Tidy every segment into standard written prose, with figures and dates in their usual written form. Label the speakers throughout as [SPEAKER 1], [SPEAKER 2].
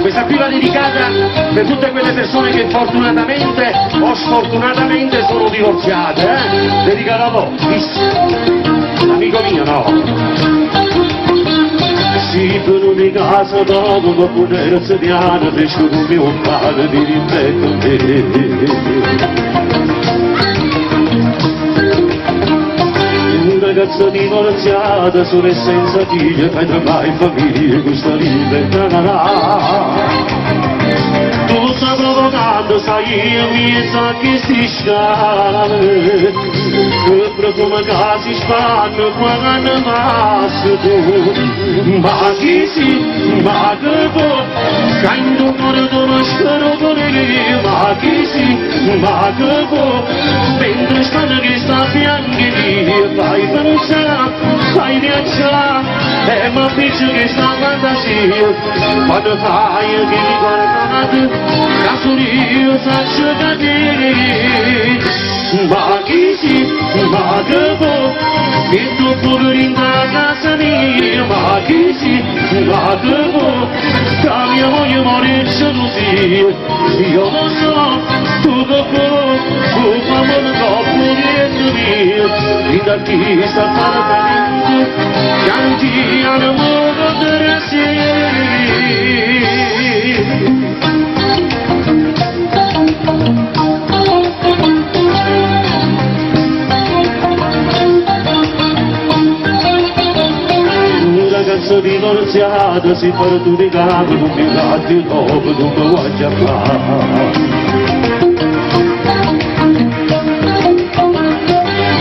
[SPEAKER 1] Questa qui va dedicata per tutte quelle persone che fortunatamente o sfortunatamente sono divorziate, dedicata a voi, amico mio, no? Si per una casa dopo ma poter sediana fece come un padre di rimpetto una ragazza divorziata sola e senza figlia fai trovare in famiglia questa libertà tu stai provocando sai io mi sa che si scale che profumo che si spanno quando passa tu ma chi si ma che può cando cuore non spero con io ma chi si ma che può mentre stanno che sta fianchi fai pensare fai viaggiare ma penso che sta fantasia quando fai che mi guardate caso io faccio cadere ma chi si ma che può che tu pure in casa mia ma chi si ma che può che mia moglie morirci così io lo so tu che puoi tu fammi dopo di mio in da chi sta parlando canti al modo della ragazza divorziata si fa tu di capo non mi gatti dopo non mi vuoi già fare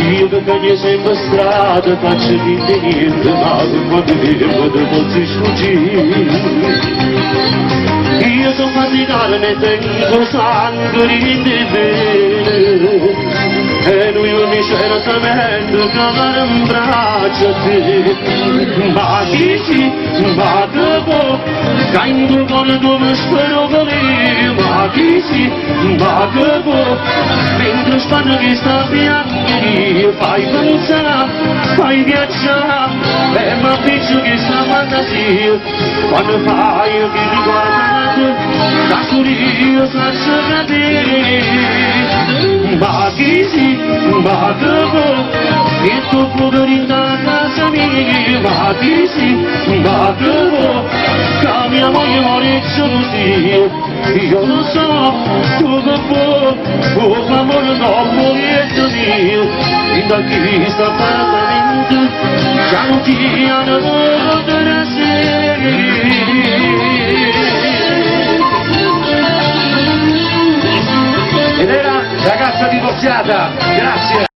[SPEAKER 1] io che cagno sempre strada faccio finta niente ma quando vedo posso sfuggire io sono faticata ne tengo sangue di bene e lui mi c'era sapendo che avere un braccio a te ma dici ma che può cando con come spero con io ma dici ma che può mentre stanno che sta bianchi fai pensare fai viaggiare ma penso che sta fantasia quando fai che mi guardate da io faccio cadere ma chi si ma che può che tu puoi in casa mia ma chi si ma che può che mia moglie morirci così io lo so tu che puoi fammi dopo niente mio in da chi sta parlando canti al modo della ed era ragazza divorziata, grazie.